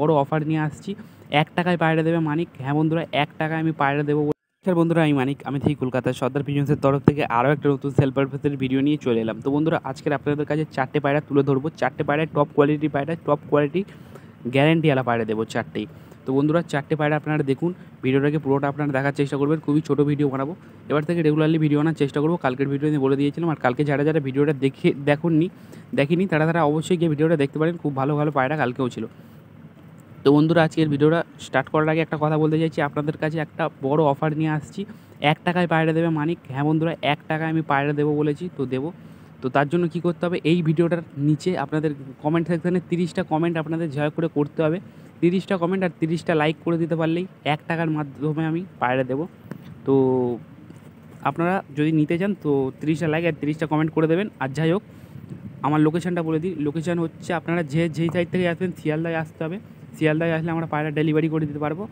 বড় অফার নিয়ে আসছি। ১ টাকায় পায়রা দেবে মানিক। হ্যাঁ বন্ধুরা, ১ টাকায় আমি পায়রা দেবো। নমস্কার বন্ধুরা, আমি মানিক। আমি থেকে কলকাতার সর্দার পিজন্সের তরফ থেকে আরও একটা নতুন সেল পারপাসের ভিডিও নিয়ে চলে এলাম। তো বন্ধুরা, আজকের আপনাদের কাছে 4টে পায়রা তুলে ধরবো। 4টে পায়রায় টপ কোয়ালিটির পায়রা, টপ কোয়ালিটি গ্যারান্টিওয়ালা পায়রা দেবো 4টেই। তো বন্ধুরা, 4টে পায়রা আপনারা দেখুন। ভিডিওটাকে পুরোটা আপনারা দেখার চেষ্টা করবেন। খুবই ছোটো ভিডিও বানাবো। এবার থেকে রেগুলারলি ভিডিও আনার চেষ্টা করবো। কালকের ভিডিওতে বলে দিয়েছিলাম। আর কালকে যারা ভিডিওটা দেখেনি তারা অবশ্যই গিয়ে ভিডিওটা দেখতে পারেন। খুব ভালো ভালো পায়রা কালকেও ছিল। তো বন্ধুরা, আজকের ভিডিওটা স্টার্ট করার আগে একটা কথা বলতে চাইছি, আপনাদের কাছে একটা বড় অফার নিয়ে আসছি। ১ টাকায় পায়রা দেবে মানিক। হ্যাঁ বন্ধুরা, ১ টাকায় আমি পায়রা দেবো বলেছি, তো দেবো। তো তার জন্য কী করতে হবে, এই ভিডিওটার নিচে আপনাদের কমেন্ট সেকশানে 30টা কমেন্ট আপনাদের জয় করে করতে হবে। 30টা কমেন্ট আর 30টা লাইক করে দিতে পারলেই 1 টাকার মাধ্যমে আমি পায়রা দেবো। তো আপনারা যদি নিতে চান তো 30টা লাইক আর 30টা কমেন্ট করে দেবেন। আর যাই হোক, আমার লোকেশানটা বলে দিই। লোকেশান হচ্ছে, আপনারা যেই সাইড থেকে আসবেন শিয়ালদায় আসতে হবে। শিয়ালদায় আসলে আমরা পায়রা ডেলিভারি করে দিতে পারবো।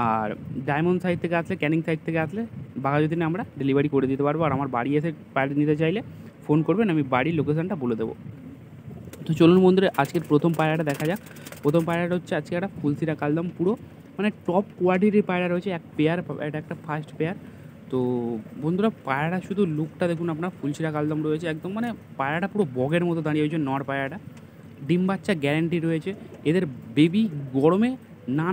আর ডায়মন্ড সাইড থেকে আসলে, ক্যানিং সাইড থেকে আসলে বাঘাযতীনে আমরা ডেলিভারি করে দিতে পারবো। আর আমার বাড়ি এসে পায়রা নিতে চাইলে ফোন করবেন, আমি বাড়ির লোকেশানটা বলে দেবো। তো চলুন বন্ধুরা, আজকের প্রথম পায়রাটা দেখা যাক। প্রথম পায়রাটা হচ্ছে আজকে একটা ফুলসিরা কালদম, পুরো মানে টপ কোয়ালিটির পায়রা রয়েছে। এক পেয়ার, এটা একটা ফার্স্ট পেয়ার। তো বন্ধুরা, পায়রাটা শুধু লুকটা দেখুন আপনার, ফুলসিরা কালদম রয়েছে একদম, মানে পায়রাটা পুরো বগের মতো দাঁড়িয়ে রয়েছে। নর পায়রাটা ডিম বাচ্চা গ্যারান্টি রয়েছে। এদের বেবি গরমে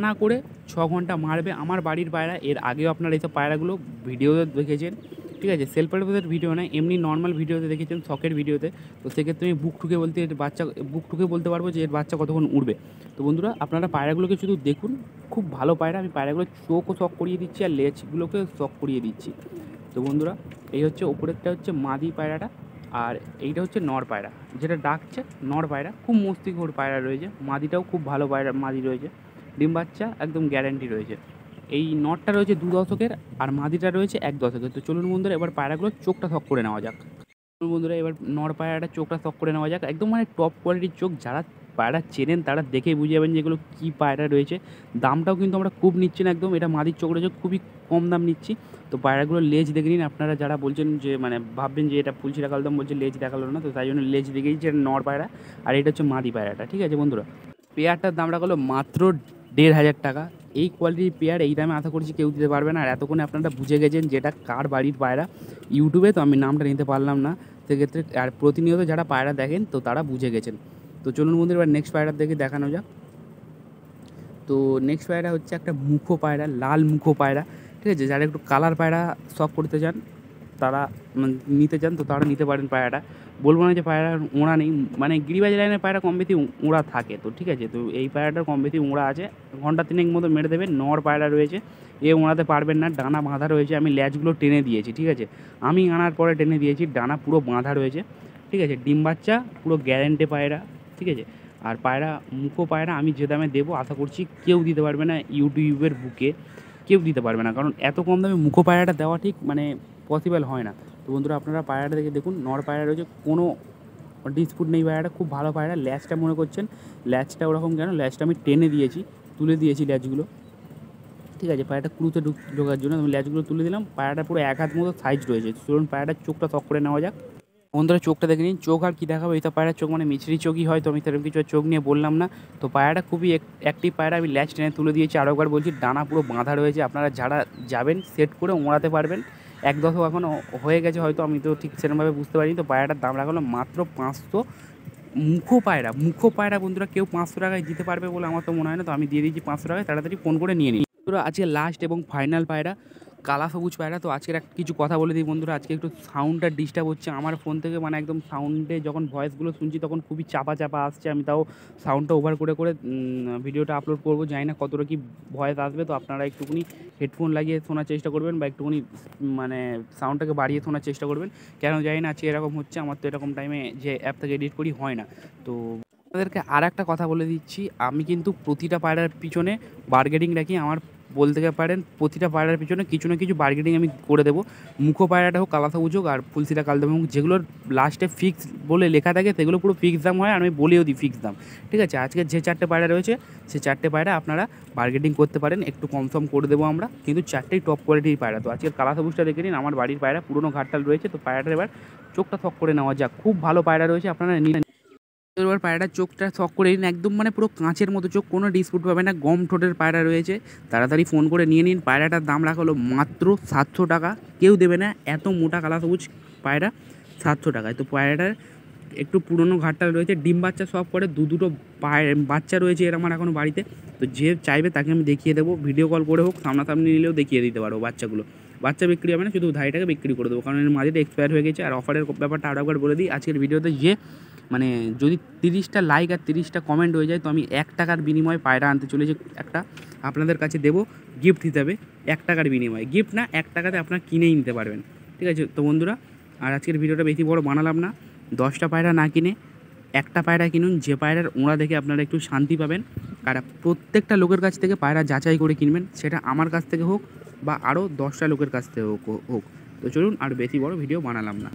না করে 6 ঘন্টা মারবে। আমার বাড়ির পায়রা, এর আগেও আপনারা এইসব পায়রাগুলো ভিডিওতে দেখেছেন, ঠিক আছে? সেল পারপাসের ভিডিও নয়, এমনি নর্মাল ভিডিওতে দেখেছেন, শখের ভিডিওতে। তো সেক্ষেত্রে আমি বুক ঠুকে বলতে পারবো যে এর বাচ্চা কতক্ষণ উড়বে। তো বন্ধুরা, আপনারা পায়রাগুলোকে শুধু দেখুন, খুব ভালো পায়রা। আমি পায়রাগুলোর চোখও শখ করিয়ে দিচ্ছি আর লেজগুলোকে শখ করিয়ে দিচ্ছি। তো বন্ধুরা, এই হচ্ছে ওপরেরটা হচ্ছে মাদি পায়রাটা, আর এইটা হচ্ছে নর পায়রা, যেটা ডাকছে নর পায়রা। খুব মস্তিখোর পায়রা রয়েছে। মাদিটাও খুব ভালো পায়রা মাদি রয়েছে। ডিম বাচ্চা একদম গ্যারান্টি রয়েছে। এই নটটা রয়েছে 2 দশকের আর মাদিটা রয়েছে 1 দশকের। তো চলুন বন্ধুরা, এবার পায়রাগুলোর চোখটা শখ করে নেওয়া যাক। চলুন বন্ধুরা, এবার নর পায়রাটা চোখটা শখ করে নেওয়া যাক। একদম মানে টপ কোয়ালিটির চোখ। যারা পায়রা চেনেন তারা দেখেই বুঝে যাবেন যে এগুলো কী পায়রা রয়েছে। দামটাও কিন্তু আমরা খুব নিচ্ছি না একদম। এটা মাদির চোখ রয়েছে, খুবই কম দাম নিচ্ছি। তো পায়রাগুলোর লেজ দেখে নিন। আপনারা যারা বলছেন যে মানে ভাববেন যে এটা ফুলসিরা কালদম বলছে লেজ দেখালো না, তো তাই জন্য লেজ দেখেই যে নর পায়রা, আর এটা হচ্ছে মাদি পায়রাটা, ঠিক আছে বন্ধুরা? পেয়ারটার দাম রাখা হলো মাত্র 1,500 টাকা। এই কোয়ালিটির পেয়ার এই দামে আশা করছি কেউ দিতে পারবে না। আর এতক্ষণে আপনারা বুঝে গেছেন যেটা কার বাড়ির পায়রা। ইউটিউবে তো আমি নামটা নিতে পারলাম না, সেক্ষেত্রে আর প্রতিনিয়ত যারা পায়রা দেখেন তো তারা বুঝে গেছেন। তো চলুন বন্ধুরা, এবার নেক্সট পায়রার দেখে দেখানো যাক। তো নেক্সট পায়রা হচ্ছে একটা মুখো পায়রা, লাল মুখো পায়রা, ঠিক আছে? যারা একটু কালার পায়রা শখ করতে চান, তারা নিতে চান তো তারা নিতে পারেন পায়রাটা। বলবো না যে পায়রার ওড়া নেই, মানে গিরিবাজ লাইনের পায়রা কম বেশি ওড়া থাকে, তো ঠিক আছে? তো এই পায়রাটার কম বেশি ওড়া আছে। ঘন্টা 3 মতো মেরে দেবে। নর পায়রা রয়েছে, এ ওড়াতে পারবেন না। ডানা বাঁধা রয়েছে, আমি ল্যাচগুলো টেনে দিয়েছি, ঠিক আছে? আমি আনার পরে টেনে দিয়েছি, ডানা পুরো বাঁধা রয়েছে, ঠিক আছে? ডিম বাচ্চা পুরো গ্যারেন্টি পায়রা, ঠিক আছে? আর পায়রা মুখো পায়রা আমি যে দামে দেবো আশা করছি কেউ দিতে পারবে না। ইউটিউবের বুকে কেউ দিতে পারবে না, কারণ এত কম দামে মুখো পায়রাটা দেওয়া ঠিক মানে পসিবল হয় না। তো বন্ধুরা, আপনারা পায়রাটা দেখে দেখুন। নর পায়রা রয়েছে, কোনো ডিসপুট নেই। পায়রাটা খুব ভালো পায়রা। ল্যাচটা মনে করছেন ল্যাচটা ওরকম কেন, ল্যাচটা আমি টেনে দিয়েছি, তুলে দিয়েছি ল্যাচগুলো, ঠিক আছে? পায়রাটা ক্রুতে ঢোকার জন্য আমি ল্যাচগুলো তুলে দিলাম। পায়রাটা পুরো 1 হাত মতো সাইজ রয়েছে। চলুন পায়রাটার চোখটা শখ করে নেওয়া যাক। বন্ধুরা, চোখটা দেখে নিন। চোখ আর কি দেখাবো, এই তো পায়রার চোখ মানে মিছরি চোখই হয়, তো আমি সেরকম কিছু চোখ নিয়ে বললাম না। তো পায়রাটা খুবই অ্যাক্টিভ পায়রা। আমি ল্যাচ টেনে তুলে দিয়েছি। আরও একবার বলছি, ডানা পুরো বাঁধা রয়েছে। আপনারা যারা যাবেন সেট করে ওড়াতে পারবেন। 1 দশক এখনও হয়ে গেছে হয়তো, আমি তো ঠিক সেরকমভাবে বুঝতে পারিনি। তো পায়রাটার দাম রাখা হলো মাত্র 500। মুখো পায়রা বন্ধুরা কেউ 500 টাকায় দিতে পারবে বলে আমার তো মনে হয় না। তো আমি দিয়ে দিয়েছি 500 টাকায়, তাড়াতাড়ি ফোন করে নিয়ে নিন বন্ধুরা। আজকে লাস্ট এবং ফাইনাল পায়রা, কালা সবুজ পায়রা। তো আজকের কিছু কথা বলে দিই বন্ধুরা। আজকে একটু সাউন্ডটা ডিস্টার্ব হচ্ছে আমার ফোন থেকে, মানে একদম সাউন্ডে যখন ভয়েসগুলো শুনছি তখন খুবই চাপা চাপা আসছে। আমি তাও সাউন্ডটা ওভার করে ভিডিওটা আপলোড করবো, জানি না কতটা কি ভয়েস আসবে। তো আপনারা একটুখানি হেডফোন লাগিয়ে শোনার চেষ্টা করবেন, বা একটুখানি মানে সাউন্ডটাকে বাড়িয়ে শোনার চেষ্টা করবেন। কেন জানি না আজকে এরকম হচ্ছে, আমার তো এরকম টাইমে যে অ্যাপ থেকে এডিট করি হয় না। তো আপনাদেরকে আর একটা কথা বলে দিচ্ছি, আমি কিন্তু প্রতিটা পায়রার পিছনে বার্গেনিং রাখি। আমার বলতে পারেন প্রতিটা পায়রার পিছনে কিছু না কিছু বার্গেনিং আমি করে দেবো। মুখো পায়রাটা হোক, কালা সবুজ হোক, আর ফুলসিরা কালদম হোক, যেগুলোর লাস্টে ফিক্স বলে লেখা থাকে সেগুলো পুরো ফিক্স দাম হয়, আর আমি বলেও দিই ফিক্স দাম, ঠিক আছে? আজকে যে 4টে পায়রা রয়েছে সেই 4টে পায়রা আপনারা বার্গেনিং করতে পারেন, একটু কম সম করে দেবো আমরা, কিন্তু 4টেই টপ কোয়ালিটির পায়রা। তো আজকের কালা সবুজটা দেখে নিন, আমার বাড়ির পায়রা, পুরোনো ঘাটটাল রয়েছে। তো পায়রাটার এবার চোখটা থক করে নেওয়া যাক। খুব ভালো পায়রা রয়েছে, আপনারা নিন। এবার পায়রাটার চোখটা শখ করে নিন, একদম মানে পুরো কাঁচের মতো চোখ, কোনো ডিসপুট পাবে না, গম ঠোঁটের পায়রা রয়েছে। তাড়াতাড়ি ফোন করে নিয়ে নিন। পায়রাটার দাম রাখা হলো মাত্র 700 টাকা। কেউ দেবে না এত মোটা কালা সবুজ পায়রা 700 টাকায়। তো পায়রাটার একটু পুরনো ঘাটটা রয়েছে, ডিম বাচ্চা সব করে, দুটো বাচ্চা রয়েছে এর আমার এখনও বাড়িতে। তো যে চাইবে তাকে আমি দেখিয়ে দেবো, ভিডিও কল করে হোক, সামনাসামনি নিলেও দেখিয়ে দিতে পারবো বাচ্চাগুলো। বাচ্চা বিক্রি হবে না, শুধু ধাড়িটাকে বিক্রি করে দেবো, কারণ এর মাঝেটা এক্সপায়ার হয়ে গেছে। আর অফারের ব্যাপারটা আরও একবার বলে দিই আজকের ভিডিওতে, যে মানে যদি 30টা লাইক আর 30টা কমেন্ট হয়ে যায়, তো আমি 1 টাকার বিনিময়ে পায়রা আনতে চলেছি একটা, আপনাদের কাছে দেবো গিফট হিসাবে। 1 টাকার বিনিময়ে, গিফট না, 1 টাকাতে আপনারা কিনেই নিতে পারবেন। ঠিক আছে তো বন্ধুরা, আর আজকের ভিডিওটা বেশি বড় বানালাম না। 10টা পায়রা না কিনে একটা পায়রা কিনুন, যে পায়রার ওড়া দেখে আপনারা একটু শান্তি পাবেন। আর প্রত্যেকটা লোকের কাছ থেকে পায়রা যাচাই করে কিনবেন, সেটা আমার কাছ থেকে হোক বা আরও 10টা লোকের কাছ থেকে হোক। তো চলুন, আর বেশি বড় ভিডিও বানালাম না।